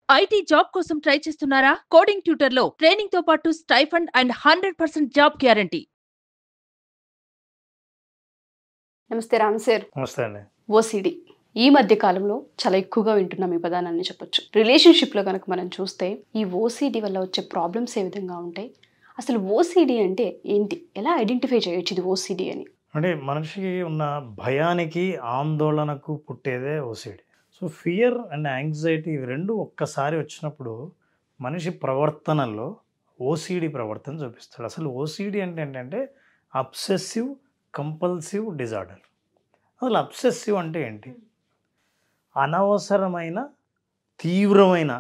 IT job కోసం try చేస్తున్నారా? Coding ట్యూటర్లో ట్రైనింగ్‌తో పాటు స్టైఫండ్ అండ్ 100% జాబ్ గ్యారంటీ. నమస్తే రామ్ సార్. నమస్తే అండి. ఓసిడి ఈ మధ్య కాలంలో చాలా ఎక్కువగా వింటున్నాం ఈ పదాన్ని చెప్పొచ్చు. రిలేషన్షిప్లో కనుక మనం చూస్తే ఈ ఓసిడి వల్ల వచ్చే ప్రాబ్లమ్స్ ఏ విధంగా ఉంటాయి? అసలు ఓసిడి అంటే ఏంటి? ఎలా ఐడెంటిఫై చేయొచ్చు ఇది ఓసిడి అని? అంటే మనిషికి ఉన్న భయానికి, ఆందోళనకు పుట్టేదే OCD. So fear and anxiety ఇవి 2 ఒక్కసారి వచ్చినప్పుడు మనిషి ప్రవర్తనలో ఓసిడి ప్రవర్తన చూపిస్తాడు. అసలు ఓసిడి అంటే ఏంటంటే అబ్సెసివ్ కంపల్సివ్ డిజార్డర్. అసలు అబ్సెసివ్ అంటే ఏంటి? అనవసరమైన తీవ్రమైన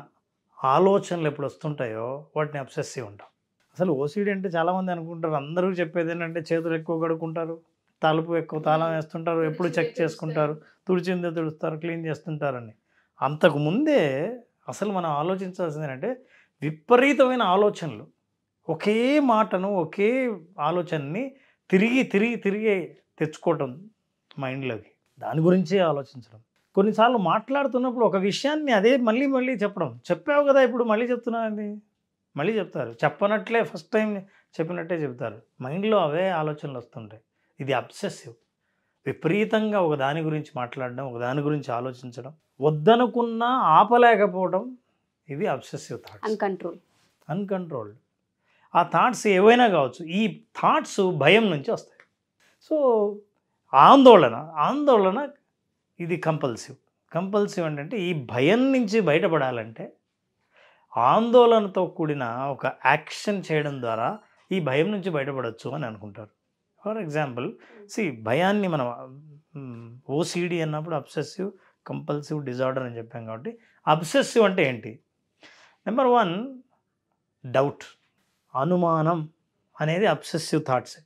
ఆలోచనలు ఎప్పుడు వస్తుంటాయో వాటిని అబ్సెసివ్ అంటాం. అసలు ఓసిడి అంటే చాలామంది అనుకుంటారు, అందరూ చెప్పేది ఏంటంటే చేతులు ఎక్కువ కడుక్కుంటారు, తలుపు ఎక్కువ తాళం వేస్తుంటారు, ఎప్పుడు చెక్ చేసుకుంటారు, తుడిచిందో తుడుస్తారు, క్లీన్ చేస్తుంటారని. అంతకుముందే అసలు మనం ఆలోచించాల్సింది ఏంటంటే విపరీతమైన ఆలోచనలు, ఒకే మాటను ఒకే ఆలోచనని తిరిగి తిరిగి తిరిగి తెచ్చుకోవటం మైండ్లోకి, దాని గురించే ఆలోచించడం. కొన్నిసార్లు మాట్లాడుతున్నప్పుడు ఒక విషయాన్ని అదే మళ్ళీ మళ్ళీ చెప్పడం, చెప్పావు కదా ఇప్పుడు మళ్ళీ చెప్తున్నానండి, మళ్ళీ చెప్తారు, చెప్పనట్లే ఫస్ట్ టైం చెప్పినట్టే చెప్తారు, మైండ్లో అవే ఆలోచనలు వస్తుంటాయి. ఇది అబ్సెసివ్. విపరీతంగా ఒక దాని గురించి మాట్లాడడం, ఒక దాని గురించి ఆలోచించడం, వద్దనుకున్నా ఆపలేకపోవడం, ఇది అబ్సెసివ్ థాట్స్. అన్కంట్రోల్డ్. ఆ థాట్స్ ఏవైనా కావచ్చు. ఈ థాట్స్ భయం నుంచి వస్తాయి. సో ఆందోళన ఇది కంపల్సివ్ అంటే ఈ భయం నుంచి బయటపడాలంటే ఆందోళనతో కూడిన ఒక యాక్షన్ చేయడం ద్వారా ఈ భయం నుంచి బయటపడవచ్చు అని అనుకుంటారు. ఫర్ ఎగ్జాంపుల్ భయాన్ని మనం ఓసిడి అన్నప్పుడు అబ్సెసివ్ కంపల్సివ్ డిజార్డర్ అని చెప్పాం. కాబట్టి అబ్సెసివ్ అంటే ఏంటి? నెంబర్ 1 డౌట్, అనుమానం అనేది అబ్సెసివ్ థాట్స్.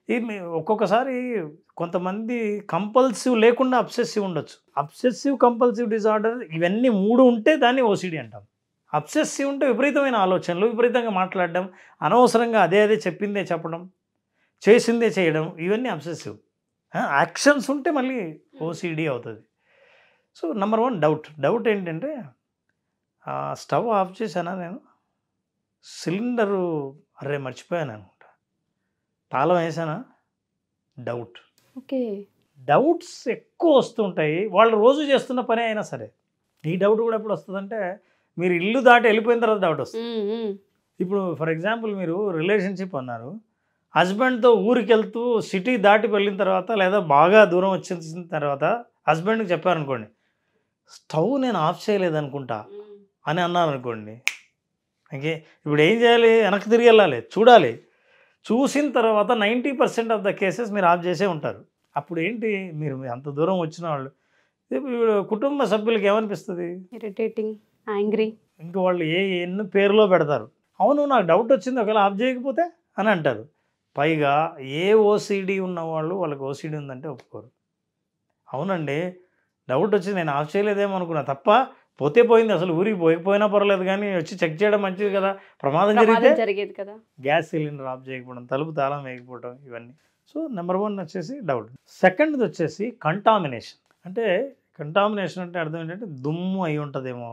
ఇది ఒక్కొక్కసారి కొంతమంది కంపల్సివ్ లేకుండా అబ్సెసివ్ ఉండొచ్చు. అబ్సెసివ్ కంపల్సివ్ డిజార్డర్ ఇవన్నీ 3 ఉంటే దాన్ని ఓసిడి అంటాం. అబ్సెసివ్ ఉంటే విపరీతమైన ఆలోచనలు, విపరీతంగా మాట్లాడడం, అనవసరంగా అదే చెప్పిందే చెప్పడం, చేసిందే చేయడం, ఇవన్నీ అబ్సెసివ్. యాక్షన్స్ ఉంటే మళ్ళీ ఓసిడి అవుతుంది. సో నెంబర్ 1 డౌట్ ఏంటంటే స్టవ్ ఆఫ్ చేశానా నేను, సిలిండరు అరే మర్చిపోయాను అనుకుంటా, తాళం వేసానా, డౌట్. ఓకే, డౌట్స్ ఎక్కువ వస్తుంటాయి వాళ్ళు రోజు చేస్తున్న పని అయినా సరే. ఈ డౌట్ కూడా ఎప్పుడు వస్తుందంటే మీరు ఇల్లు దాటి వెళ్ళిపోయిన తర్వాత డౌట్ వస్తుంది. ఇప్పుడు ఫర్ ఎగ్జాంపుల్ మీరు రిలేషన్షిప్ అన్నారు, హస్బెండ్తో ఊరికి వెళ్తూ సిటీ దాటి వెళ్ళిన తర్వాత లేదా బాగా దూరం వచ్చిన తర్వాత హస్బెండ్కి చెప్పారనుకోండి, స్టవ్ నేను ఆఫ్ చేయలేదనుకుంటా అని అన్నారనుకోండి, ఓకే, ఇప్పుడు ఏం చేయాలి? వెనక్కి తిరిగి వెళ్ళాలి, చూడాలి. చూసిన తర్వాత 90% ఆఫ్ ద కేసెస్ మీరు ఆఫ్ చేసే ఉంటారు. అప్పుడు ఏంటి, మీరు అంత దూరం వచ్చిన వాళ్ళు ఇప్పుడు కుటుంబ సభ్యులకి ఏమనిపిస్తుంది? Irritating, angry. ఇంక వాళ్ళు ఎన్ని పేరులో పెడతారు, అవును నాకు డౌట్ వచ్చింది ఒకవేళ ఆఫ్ చేయకపోతే అని అంటారు. పైగా ఏ ఓసిడి ఉన్నవాళ్ళు వాళ్ళకి ఓసిడి ఉందంటే ఒప్పుకోరు. అవునండి డౌట్ వచ్చింది, నేను ఆఫ్ చేయలేదేమో అనుకున్నా, తప్ప పోతే పోయింది, అసలు ఊరికి పోయిపోయినా పర్వాలేదు కానీ వచ్చి చెక్ చేయడం మంచిది కదా, ప్రమాదం జరిగేది కదా. గ్యాస్ సిలిండర్ ఆఫ్ చేయకపోవడం, తలుపు తాళం వేయకపోవడం, ఇవన్నీ. సో నెంబర్ 1 వచ్చేసి డౌట్. సెకండ్ది వచ్చేసి కంటామినేషన్. అంటే కంటామినేషన్ అంటే అర్థం ఏంటంటే దుమ్ము అయి ఉంటుందేమో,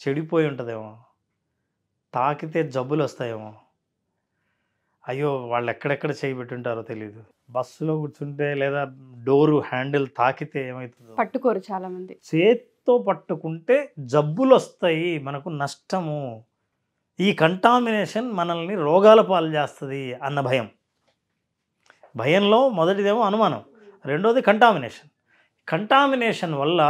చెడిపోయి ఉంటుందేమో, తాకితే జబ్బులు వస్తాయేమో, అయ్యో వాళ్ళు ఎక్కడెక్కడ చేయబెట్టుంటారో తెలియదు, బస్సులో కూర్చుంటే లేదా డోరు హ్యాండిల్ తాకితే ఏమవుతుందో, పట్టుకోరు చాలామంది, చేత్తో పట్టుకుంటే జబ్బులు వస్తాయి, మనకు నష్టము, ఈ కంటామినేషన్ మనల్ని రోగాల పాలు చేస్తుంది అన్న భయంలో మొదటిదేమో అనుమానం, రెండోది కంటామినేషన్ వల్ల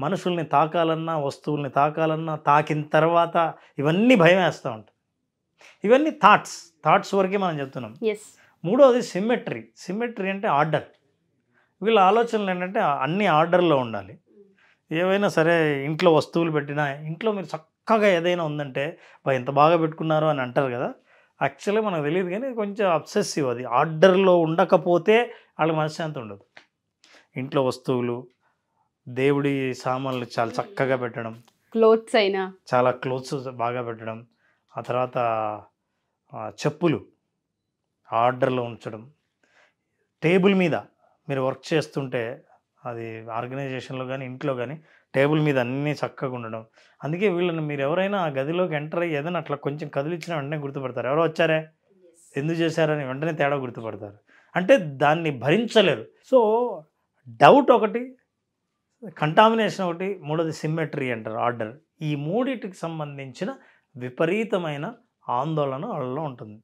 మనుషుల్ని తాకాలన్నా, వస్తువుల్ని తాకాలన్నా, తాకిన తర్వాత ఇవన్నీ భయం వేస్తూ ఉంటుంది. ఇవన్నీ థాట్స్ వరకే మనం చెప్తున్నాం. మూడోది సిమ్మెట్రీ అంటే ఆర్డర్. వీళ్ళ ఆలోచనలు ఏంటంటే అన్నీ ఆర్డర్లో ఉండాలి. ఏవైనా సరే ఇంట్లో వస్తువులు పెట్టినా, ఇంట్లో మీరు చక్కగా ఏదైనా ఉందంటే ఎంత బాగా పెట్టుకున్నారో అని అంటారు కదా, యాక్చువల్గా మనకు తెలియదు కానీ కొంచెం అబ్సెసివ్. అది ఆర్డర్లో ఉండకపోతే వాళ్ళకి మనశ్శాంతి ఉండదు. ఇంట్లో వస్తువులు, దేవుడి సామాన్లు చాలా చక్కగా పెట్టడం, చాలా క్లోత్స్ బాగా పెట్టడం, ఆ తర్వాత చెప్పులు ఆర్డర్లో ఉంచడం, టేబుల్ మీద మీరు వర్క్ చేస్తుంటే అది ఆర్గనైజేషన్లో కానీ ఇంట్లో కానీ టేబుల్ మీద అన్నీ చక్కగా ఉండడం. అందుకే వీళ్ళని మీరు ఎవరైనా ఆ గదిలోకి ఎంటర్ అయ్యి ఏదైనా అట్లా కొంచెం కదిలిచ్చినా వెంటనే గుర్తుపడతారు. ఎవరో వచ్చారే, ఎందుకు చేశారని వెంటనే తేడా గుర్తుపడతారు. అంటే దాన్ని భరించలేరు. సో డౌట్ ఒకటి, కంటామినేషన్ ఒకటి, మూడోది సిమ్మెట్రీ అంటారు, ఆర్డర్. ఈ మూడిటికి సంబంధించిన విపరీతమైన ఆందోళన వాళ్ళలో ఉంటుంది.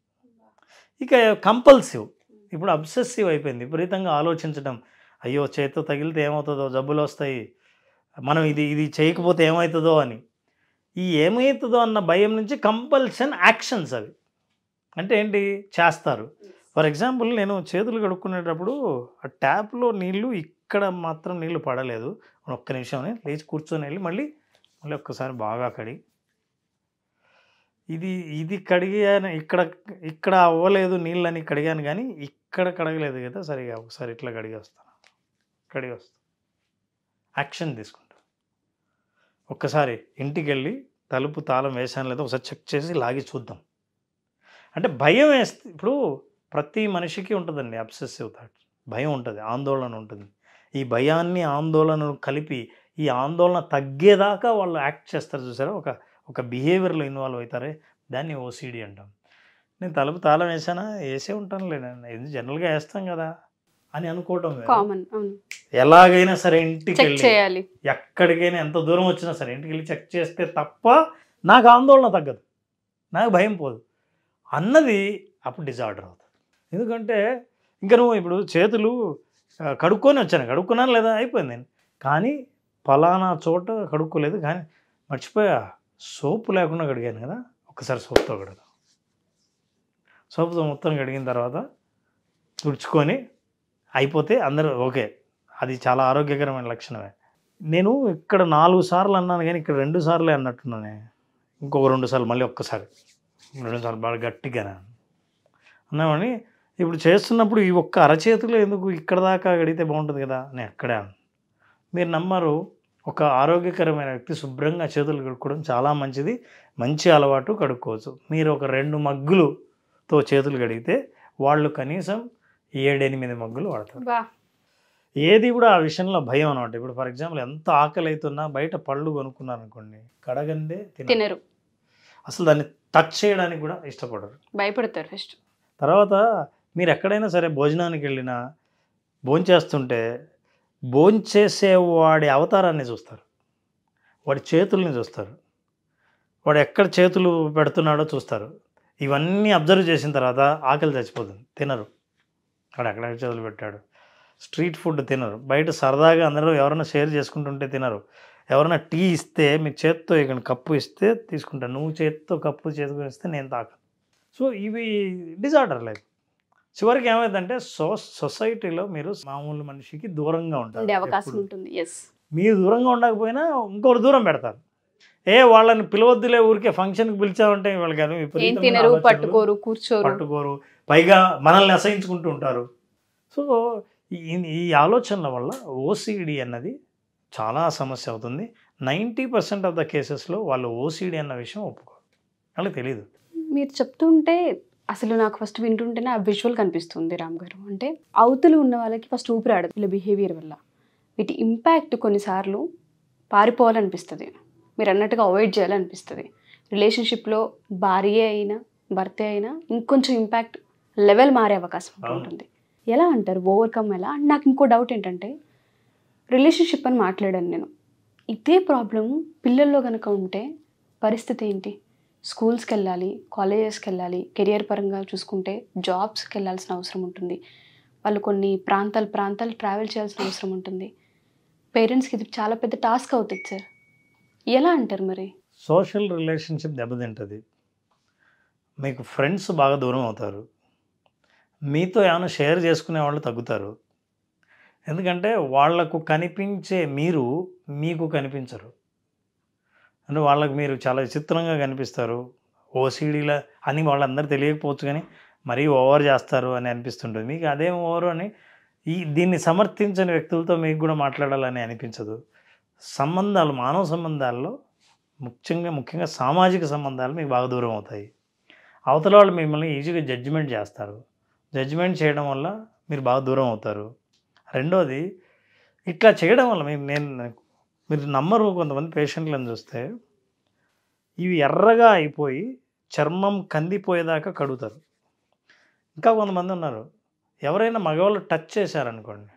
ఇక కంపల్సివ్, ఇప్పుడు అబ్సెసివ్ అయిపోయింది. విపరీతంగా ఆలోచించడం, అయ్యో చేతితో తగిలితే ఏమవుతుందో, జబ్బులు వస్తాయి, మనం ఇది చేయకపోతే ఏమవుతుందో అని. ఈ ఏమవుతుందో అన్న భయం నుంచి కంపల్షన్ యాక్షన్స్ అవి. అంటే ఏంటి, చేస్తారు. ఫర్ ఎగ్జాంపుల్ నేను చేతులు కడుక్కునేటప్పుడు ఆ ట్యాప్లో నీళ్ళు ఇక్కడ మాత్రం నీళ్ళు పడలేదు, ఒక్క నిమిషం లేచి కూర్చొని వెళ్ళి మళ్ళీ ఒక్కసారి బాగా కడిగి, ఇది కడిగాను, ఇక్కడ అవ్వలేదు నీళ్ళని కడిగాను, కానీ ఇక్కడ కడగలేదు కదా సరిగా, ఒకసారి ఇట్లా కడిగి వస్తాను, యాక్షన్ తీసుకుంటాను. ఒక్కసారి ఇంటికి వెళ్ళి తలుపు తాళం వేసాను లేదా ఒకసారి చెక్ చేసి లాగి చూద్దాం. అంటే భయం వేస్తే, ఇప్పుడు ప్రతి మనిషికి ఉంటుందండి అబ్సెసివ్ థాట్, భయం ఉంటుంది, ఆందోళన ఉంటుంది. ఈ భయాన్ని ఆందోళనను కలిపి ఈ ఆందోళన తగ్గేదాకా వాళ్ళు యాక్ట్ చేస్తారు చూసారా, ఒక బిహేవియర్లో ఇన్వాల్వ్ అవుతారే, దాన్ని ఓసిడి అంటాం. నేను తలుపు తాళం వేసానా, వేసే ఉంటాను లేదండి, ఇది జనరల్గా వేస్తాం కదా అని అనుకోవటం కామన్. ఎలాగైనా సరే ఇంటికి వెళ్ళి చేయాలి, ఎక్కడికైనా ఎంత దూరం వచ్చినా సరే ఇంటికి వెళ్ళి చెక్ చేస్తే తప్ప నాకు ఆందోళన తగ్గదు, నాకు భయం పోదు అన్నది అప్పుడు డిజార్డర్ అవుతుంది. ఎందుకంటే ఇంకా నువ్వు ఇప్పుడు చేతులు కడుక్కున్నాను లేదా అయిపోయింది, కానీ ఫలానా చోట కడుక్కోలేదు, కానీ మర్చిపోయా సోపు లేకుండా కడిగాను కదా, ఒక్కసారి సోప్తో కడదాం. సోపుతో మొత్తం కడిగిన తర్వాత తుడుచుకొని అయిపోతే అందరూ ఓకే, అది చాలా ఆరోగ్యకరమైన లక్షణమే. నేను ఇక్కడ 4 సార్లు అన్నాను కానీ ఇక్కడ 2 సార్లే అన్నట్టున్నానే, ఇంకొక 2 సార్లు మళ్ళీ ఒక్కసారి 2 సార్లు బాగా గట్టిగా అన్నామని. ఇప్పుడు చేస్తున్నప్పుడు ఈ ఒక్క అరచేతులు ఎందుకు, ఇక్కడ దాకా కడిగితే బాగుంటుంది కదా నేను అక్కడే. మీరు నమ్మరు, ఒక ఆరోగ్యకరమైన వ్యక్తి శుభ్రంగా చేతులు కడుక్కోవడం చాలా మంచిది, మంచి అలవాటు, కడుక్కోవచ్చు. మీరు ఒక 2 మగ్గులతో చేతులు కడిగితే వాళ్ళు కనీసం 7-8 మగ్గులు వాడతారు. ఏది కూడా ఆ విషయంలో భయం అనమాట. ఇప్పుడు ఫర్ ఎగ్జాంపుల్ ఎంత ఆకలి అవుతున్నా బయట పళ్ళు కొనుక్కున్నారనుకోండి, కడగందే తినరు, అసలు దాన్ని టచ్ చేయడానికి కూడా ఇష్టపడరు, భయపడతారు ఫస్ట్. తర్వాత మీరు ఎక్కడైనా సరే భోజనానికి వెళ్ళినా భోంచేస్తుంటే భోంచేసేవాడి అవతారాన్ని చూస్తారు, వాడి చేతుల్ని చూస్తారు, వాడు ఎక్కడ చేతులు పెడుతున్నాడో చూస్తారు. ఇవన్నీ అబ్జర్వ్ చేసిన తర్వాత ఆకలి చచ్చిపోతుంది, తినరు. వాడు ఎక్కడెక్కడ చేతులు పెట్టాడు. స్ట్రీట్ ఫుడ్ తినరు, బయట సరదాగా అందరూ ఎవరైనా షేర్ చేసుకుంటుంటే తినరు. ఎవరైనా టీ ఇస్తే మీకు చేత్తో ఇక్కడ కప్పు ఇస్తే తీసుకుంటాను, నువ్వు చేత్తో కప్పు చేసుకుని ఇస్తే నేను తాకను. సో ఇవి డిజార్డర్ లైఫ్. చివరికి ఏమైందంటే సొసైటీలో మీరు మామూలు మనిషికి దూరంగా ఉంటారు, అవకాశం ఉంటుంది. మీరు దూరంగా ఉండకపోయినా ఇంకొకరు దూరం పెడతారు. వాళ్ళని పిలవద్దులే, ఊరికే ఫంక్షన్కి పిలిచామంటే వాళ్ళకి పట్టుకోరు, పైగా మనల్ని అసహించుకుంటూ ఉంటారు. సో ఈ ఆలోచనల వల్ల ఓసిడి అన్నది చాలా సమస్య అవుతుంది. 90% ఆఫ్ ద కేసెస్లో వాళ్ళు ఓసిడి అన్న విషయం ఒప్పుకోరు, వాళ్ళకి తెలియదు. మీరు చెప్తుంటే అసలు నాకు ఫస్ట్ వింటుంటేనే ఆ విజువల్ కనిపిస్తుంది రామ్ గారు. అంటే అవతలు ఉన్న వాళ్ళకి ఫస్ట్ ఊపిరి ఆడదు వీళ్ళ బిహేవియర్ వల్ల. వీటి ఇంపాక్ట్ కొన్నిసార్లు పారిపోవాలనిపిస్తుంది, మీరు అన్నట్టుగా అవాయిడ్ చేయాలనిపిస్తుంది. రిలేషన్షిప్లో భార్య అయినా భర్త అయినా ఇంకొంచెం ఇంపాక్ట్ లెవెల్ మారే అవకాశం ఉంటుంది. ఎలా అంటారు ఓవర్కమ్ ఎలా? అండ్ నాకు ఇంకో డౌట్ ఏంటంటే, రిలేషన్షిప్ అని మాట్లాడాను నేను, ఇదే ప్రాబ్లం పిల్లల్లో కనుక ఉంటే పరిస్థితి ఏంటి? స్కూల్స్కి వెళ్ళాలి, కాలేజెస్కి వెళ్ళాలి, కెరియర్ పరంగా చూసుకుంటే జాబ్స్కి వెళ్ళాల్సిన అవసరం ఉంటుంది, వాళ్ళు కొన్ని ప్రాంతాలు ట్రావెల్ చేయాల్సిన అవసరం ఉంటుంది. పేరెంట్స్కి ఇది చాలా పెద్ద టాస్క్ అవుతుంది సార్. ఎలా అంటారు మరి? సోషల్ రిలేషన్షిప్ దెబ్బతింటుంది, మీకు ఫ్రెండ్స్ బాగా దూరం అవుతారు, మీతో ఏమైనా షేర్ చేసుకునే వాళ్ళు తగ్గుతారు. ఎందుకంటే వాళ్లకు కనిపించే మీరు మీకు కనిపించరు, అంటే వాళ్ళకి మీరు చాలా విచిత్రంగా కనిపిస్తారు. ఓసిడీలా అని వాళ్ళందరూ తెలియకపోవచ్చు, కానీ మరీ ఓవర్ చేస్తారు అని అనిపిస్తుంటుంది. మీకు అదేం ఓవర్ అని దీన్ని సమర్థించని వ్యక్తులతో మీకు కూడా మాట్లాడాలని అనిపించదు. సంబంధాలు, మానవ సంబంధాల్లో ముఖ్యంగా సామాజిక సంబంధాలు మీకు బాగా దూరం అవుతాయి. అవతల వాళ్ళు మిమ్మల్ని ఈజీగా జడ్జిమెంట్ చేస్తారు, జడ్జిమెంట్ చేయడం వల్ల మీరు బాగా దూరం అవుతారు. రెండోది, ఇట్లా చేయడం వల్ల నేను మీరు నమ్మరు, కొంతమంది పేషెంట్లను చూస్తే ఇవి ఎర్రగా అయిపోయి చర్మం కందిపోయేదాకా కడుగుతారు. ఇంకా కొంతమంది ఉన్నారు, ఎవరైనా మగవాళ్ళు టచ్ చేశారనుకోండి,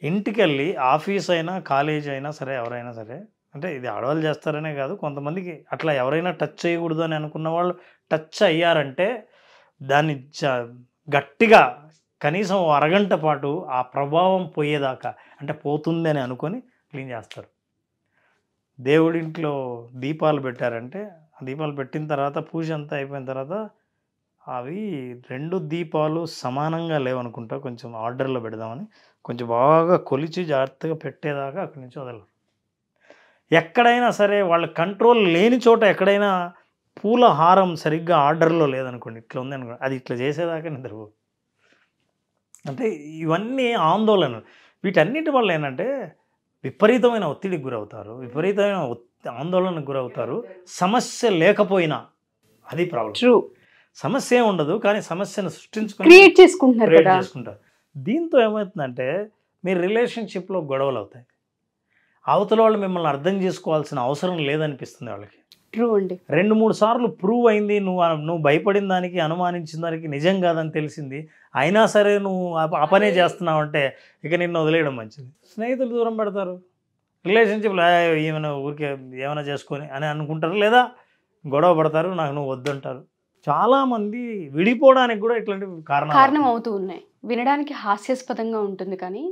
ఇంటికెళ్ళి ఆఫీస్ అయినా కాలేజ్ అయినా సరే ఎవరైనా సరే, అంటే ఇది ఆడవాళ్ళు చేస్తారనే కాదు, కొంతమందికి అట్లా ఎవరైనా టచ్ చేయకూడదు అని అనుకున్న వాళ్ళు టచ్ అయ్యారంటే దాన్ని గట్టిగా కనీసం అరగంట పాటు ఆ ప్రభావం పోయేదాకా, అంటే పోతుంది అని అనుకొని క్లీన్ చేస్తారు. దేవుడింట్లో దీపాలు పెట్టారంటే ఆ దీపాలు పెట్టిన తర్వాత పూజ అంతా అయిపోయిన తర్వాత అవి 2 దీపాలు సమానంగా లేవనుకుంటా, కొంచెం ఆర్డర్లో పెడదామని కొంచెం బాగా కొలిచి జాగ్రత్తగా పెట్టేదాకా అక్కడి నుంచి వదలరు. ఎక్కడైనా సరే వాళ్ళ కంట్రోల్ లేని చోట ఎక్కడైనా పూల హారం సరిగ్గా ఆర్డర్లో లేదనుకోండి, ఇట్లా ఉంది అనుకోండి, అది ఇట్లా చేసేదాకా నిద్రపో. అంటే ఇవన్నీ ఆందోళన. వీటన్నిటి వల్ల ఏంటంటే విపరీతమైన ఒత్తిడికి గురవుతారు, విపరీతమైన ఆందోళనకు గురవుతారు. సమస్య లేకపోయినా అది ప్రాబ్లం. ట్రూ. సమస్య ఏమి ఉండదు, కానీ సమస్యను సృష్టించుకొని క్రియేట్ చేసుకుంటున్నారు కదా. చేసుకుంటారు. దీంతో ఏమవుతుందంటే మీ రిలేషన్షిప్లో గొడవలు అవుతాయి. అవతల వాళ్ళు మిమ్మల్ని అర్థం చేసుకోవాల్సిన అవసరం లేదనిపిస్తుంది వాళ్ళకి. ట్రూ అండి. 2-3 సార్లు ప్రూవ్ అయింది, నువ్వు భయపడిన దానికి అనుమానించిన దానికి నిజం కాదని తెలిసింది, అయినా సరే నువ్వు ఆ పనే చేస్తున్నావు అంటే ఇక నిన్ను వదిలేయడం మంచిది. స్నేహితులు దూరం పెడతారు, రిలేషన్షిప్లో ఏమైనా ఊరికే ఏమైనా చేసుకొని అని అనుకుంటారు, లేదా గొడవ పడతారు, నాకు నువ్వు వద్దంటారు. చాలామంది విడిపోవడానికి కూడా ఇట్లాంటి కారణం అవుతూ ఉన్నాయి. వినడానికి హాస్యాస్పదంగా ఉంటుంది, కానీ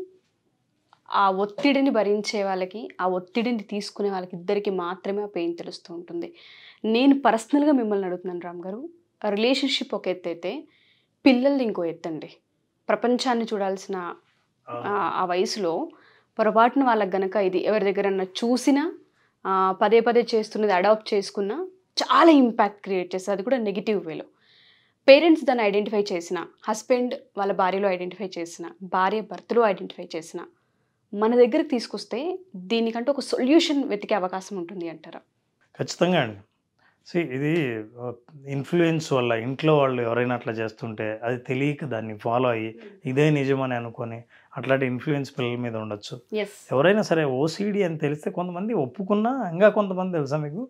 ఆ ఒత్తిడిని భరించే వాళ్ళకి, ఆ ఒత్తిడిని తీసుకునే వాళ్ళకి ఇద్దరికి మాత్రమే ఆ పెయిన్ తెలుస్తూ ఉంటుంది. నేను పర్సనల్గా మిమ్మల్ని అడుగుతున్నాను రామ్ గారు, రిలేషన్షిప్ ఒక ఎత్తు అయితే పిల్లల్ని ఇంకో ఎత్తండి. ప్రపంచాన్ని చూడాల్సిన ఆ వయసులో పొరపాటున వాళ్ళకి గనక ఇది ఎవరి దగ్గరన్నా చూసినా పదే పదే చేస్తున్నది అడాప్ట్ చేసుకున్నా చాలా ఇంపాక్ట్ క్రియేట్ చేస్తుంది, అది కూడా నెగిటివ్ వేలో. పేరెంట్స్ దాన్ని ఐడెంటిఫై చేసిన, హస్బెండ్ వాళ్ళ భార్యలో ఐడెంటిఫై చేసిన, భార్య భర్తలో ఐడెంటిఫై చేసిన, మన దగ్గరకు తీసుకొస్తే దీనికంటే ఒక సొల్యూషన్ వెతికే అవకాశం ఉంటుంది అంటారా? ఖచ్చితంగా అండి. ఇది ఇన్ఫ్లుయెన్స్ వల్ల ఇంట్లో వాళ్ళు ఎవరైనా అట్లా చేస్తుంటే అది తెలియక దాన్ని ఫాలో అయ్యి ఇదే నిజమని అనుకొని అట్లాంటి ఇన్ఫ్లుయెన్స్ పిల్లల మీద ఉండొచ్చు. ఎవరైనా సరే ఓసిడి అని తెలిస్తే కొంతమంది ఒప్పుకున్నా, ఇంకా కొంతమంది తెలుసా మీకు,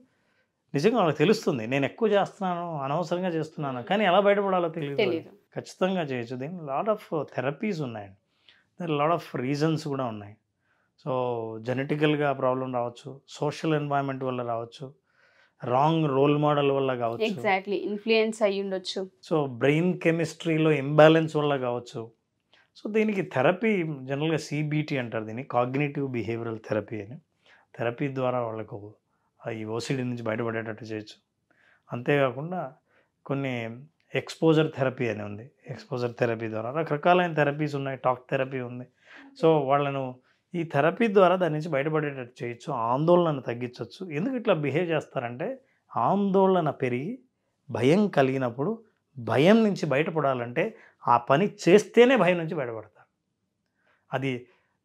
నిజంగా వాళ్ళకి తెలుస్తుంది నేను ఎక్కువ చేస్తున్నాను, అనవసరంగా చేస్తున్నాను, కానీ ఎలా బయటపడాలో తెలియదు. ఖచ్చితంగా చేయొచ్చు. దీనికి లాట్ ఆఫ్ థెరపీస్ ఉన్నాయండి, లాట్ ఆఫ్ రీజన్స్ కూడా ఉన్నాయి. సో జెనెటికల్గా ప్రాబ్లం రావచ్చు, సోషల్ ఎన్వైరన్మెంట్ వల్ల రావచ్చు, రాంగ్ రోల్ మోడల్ వల్ల కావచ్చు, ఎగ్జాక్ట్లీ ఇన్ఫ్లుయెన్స్ అయ్యి ఉండొచ్చు, సో బ్రెయిన్ కెమిస్ట్రీలో ఇంబ్యాలెన్స్ వల్ల కావచ్చు. సో దీనికి థెరపీ జనరల్గా సిబిటి అంటారు, దీన్ని కాగ్నిటివ్ బిహేవియరల్ థెరపీ అని. థెరపీ ద్వారా వాళ్ళకు ఈ ఓసిడి నుంచి బయటపడేటట్టు చేయొచ్చు. అంతేకాకుండా కొన్ని ఎక్స్పోజర్ థెరపీ అని ఉంది, ఎక్స్పోజర్ థెరపీ ద్వారా రకరకాలైన థెరపీస్ ఉన్నాయి, టాక్ థెరపీ ఉంది. సో వాళ్ళను ఈ థెరపీ ద్వారా దాని నుంచి బయటపడేటట్టు చేయొచ్చు, ఆందోళనను తగ్గించవచ్చు. ఎందుకు ఇట్లా బిహేవ్ చేస్తారంటే ఆందోళన పెరిగి భయం కలిగినప్పుడు భయం నుంచి బయటపడాలంటే ఆ పని చేస్తేనే భయం నుంచి బయటపడతారు. అది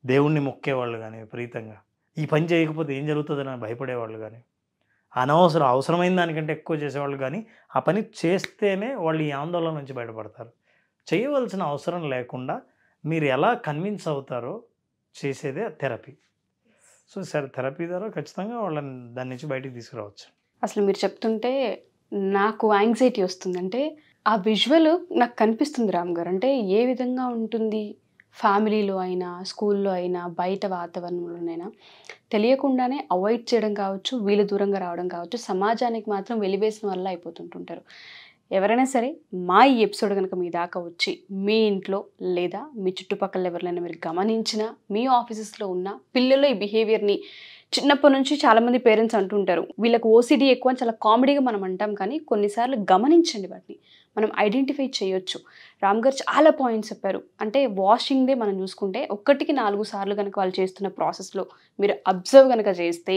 దేవుణ్ణి మొక్కేవాళ్ళు కానీ, విపరీతంగా ఈ పని చేయకపోతే ఏం జరుగుతుందని భయపడేవాళ్ళు కానీ, అవసరమైన దానికంటే ఎక్కువ చేసేవాళ్ళు కానీ, ఆ పని చేస్తేనే వాళ్ళు ఈ ఆందోళన నుంచి బయటపడతారు. చేయవలసిన అవసరం లేకుండా మీరు ఎలా కన్విన్స్ అవుతారో చేసేదే థెరపీ. సో సరే, థెరపీ ద్వారా ఖచ్చితంగా వాళ్ళని దాని నుంచి బయటికి తీసుకురావచ్చు. అసలు మీరు చెప్తుంటే నాకు యాంగ్జైటీ వస్తుంది. అంటే ఆ విజువల్ నాకు కనిపిస్తుంది రామ్ గారు. అంటే ఏ విధంగా ఉంటుంది, ఫ్యామిలీలో అయినా, స్కూల్లో అయినా, బయట వాతావరణంలోనైనా తెలియకుండానే అవాయిడ్ చేయడం కావచ్చు, వీళ్ళు దూరంగా రావడం కావచ్చు, సమాజానికి మాత్రం వెలివేసిన వల్ల అయిపోతుంటుంటారు. ఎవరైనా సరే మా ఈ ఎపిసోడ్ కనుక మీ దాకా వచ్చి మీ ఇంట్లో లేదా మీ చుట్టుపక్కల ఎవరినైనా మీరు గమనించినా, మీ ఆఫీసెస్లో ఉన్న పిల్లల్లో ఈ బిహేవియర్ని చిన్నప్పటి నుంచి చాలామంది పేరెంట్స్ అంటుంటారు వీళ్ళకి ఓసిడి ఎక్కువ అని, చాలా కామెడీగా మనం అంటాం, కానీ కొన్నిసార్లు గమనించండి, వాటిని మనం ఐడెంటిఫై చేయొచ్చు. రామ్ గారు చాలా పాయింట్స్ చెప్పారు. అంటే వాషింగ్దే మనం చూసుకుంటే 1-4 సార్లు కనుక వాళ్ళు చేస్తున్న ప్రాసెస్లో మీరు అబ్జర్వ్ కనుక చేస్తే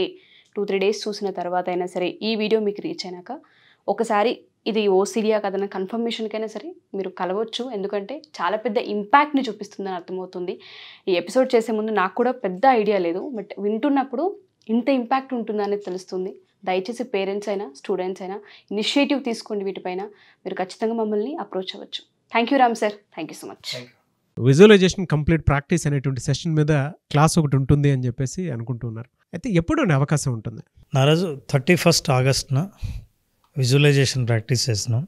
2-3 డేస్ చూసిన తర్వాత అయినా సరే, ఈ వీడియో మీకు రీచ్ అయినాక ఒకసారి ఇది ఓసిడియా కదన్న కన్ఫర్మేషన్కైనా సరే మీరు కలవచ్చు. ఎందుకంటే చాలా పెద్ద ఇంపాక్ట్ని చూపిస్తుందని అర్థమవుతుంది. ఈ ఎపిసోడ్ చేసే ముందు నాకు కూడా పెద్ద ఐడియా లేదు, బట్ వింటున్నప్పుడు ఇంత ఇంపాక్ట్ ఉంటుందనేది తెలుస్తుంది. దయచేసి పేరెంట్స్ అయినా, స్టూడెంట్స్ అయినా ఇనిషియేటివ్ తీసుకోండి వీటిపైన. మీరు ఖచ్చితంగా మమ్మల్ని అప్రోచ్ అవ్వచ్చు. Thank you Ram sir, thank you so much. Visualisation complete practice అనేటువంటి సెషన్ మీద క్లాస్ ఒకటి ఉంటుంది అని చెప్పేసి అనుకుంటున్నారు. అయితే ఎప్పుడు అవకాశం ఉంటుంది? నారాజు 31st ఆగస్ట్న విజువలైజేషన్ ప్రాక్టీస్ చేస్తున్నాం.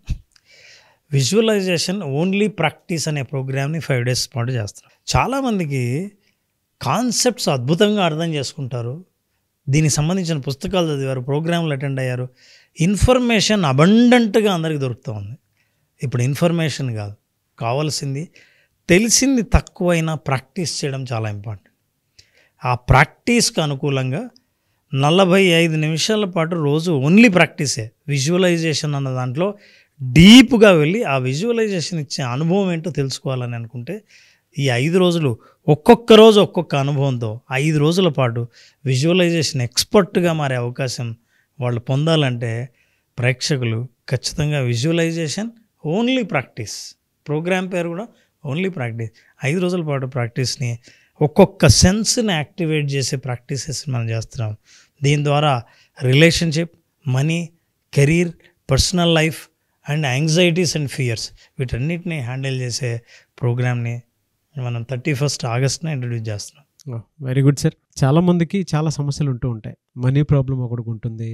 విజువలైజేషన్ ఓన్లీ ప్రాక్టీస్ అనే ప్రోగ్రామ్ని 5 days పాటు చేస్తున్నాం. చాలామందికి కాన్సెప్ట్స్ అద్భుతంగా అర్థం చేసుకుంటారు, దీనికి సంబంధించిన పుస్తకాలు చదివారు, ప్రోగ్రాంలు అటెండ్ అయ్యారు, ఇన్ఫర్మేషన్ అబండెంట్గా అందరికీ దొరుకుతూ ఉంది. ఇప్పుడు ఇన్ఫర్మేషన్ కాదు కావాల్సింది, తెలిసింది తక్కువైనా ప్రాక్టీస్ చేయడం చాలా ఇంపార్టెంట్. ఆ ప్రాక్టీస్కి అనుకూలంగా 45 నిమిషాల పాటు రోజు ఓన్లీ ప్రాక్టీసే. విజువలైజేషన్ అన్న దాంట్లో డీప్గా వెళ్ళి ఆ విజువలైజేషన్ ఇచ్చే అనుభవం ఏంటో తెలుసుకోవాలని అనుకుంటే ఈ 5 రోజులు ఒక్కొక్క రోజు ఒక్కొక్క అనుభవంతో 5 రోజుల పాటు విజువలైజేషన్ ఎక్స్పర్ట్గా మారే అవకాశం వాళ్ళు పొందాలంటే ప్రేక్షకులు ఖచ్చితంగా విజువలైజేషన్ ఓన్లీ ప్రాక్టీస్, ప్రోగ్రామ్ పేరు కూడా ఓన్లీ ప్రాక్టీస్, 5 రోజుల పాటు ప్రాక్టీస్ని ఒక్కొక్క సెన్స్ని యాక్టివేట్ చేసే ప్రాక్టీసెస్ మనం చేస్తున్నాం. దీని ద్వారా relationship, money, career, personal life and anxieties and fears వీటన్నిటిని హ్యాండిల్ చేసే ప్రోగ్రామ్ని మనం 31st ఆగస్ట్న ఇంట్రడ్యూస్ చేస్తున్నాం. Very good sir. చాలామందికి చాలా సమస్యలు ఉంటూ ఉంటాయి. మనీ ప్రాబ్లం ఒకటికి ఉంటుంది,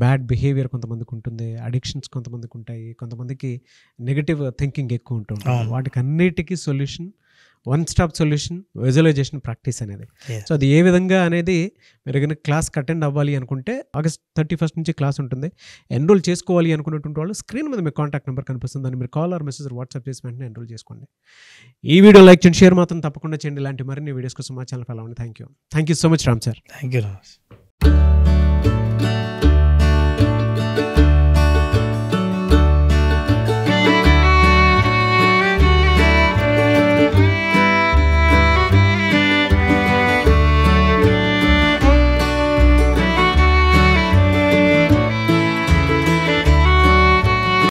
బ్యాడ్ బిహేవియర్ కొంతమందికి ఉంటుంది, అడిక్షన్స్ కొంతమందికి ఉంటాయి, కొంతమందికి నెగటివ్ థింకింగ్ ఎక్కువ ఉంటూ ఉంటుంది. వాటికి అన్నిటికీ solution, one stop solution visualisation practice అనేది. సో అది ఏ విధంగా అనేది మీరు కనుక క్లాస్కి అటెండ్ అవ్వాలి అనుకుంటే ఆగస్ట్ 31st నుంచి క్లాస్ ఉంటుంది. ఎన్రోల్ చేసుకోవాలి అనుకున్నటువంటి వాళ్ళు స్క్రీన్ మీద మీ కాంటాక్ట్ నెంబర్ కనిపిస్తుంది, దాన్ని మీరు కాల్ ఆర్ మెసేజ్ వాట్సాప్ చేసి వెంటనే ఎన్రోల్ చేసుకోండి. ఈ వీడియో లైక్ చేయండి, షేర్ మాత్రం తప్పకుండా చేయండి. ఇలాంటి మరిన్ని వీడియోస్ కోసం మా ఛానల్ ఫాలో అవ్వండి. Thank you so much Ram sir. Thank you Ram.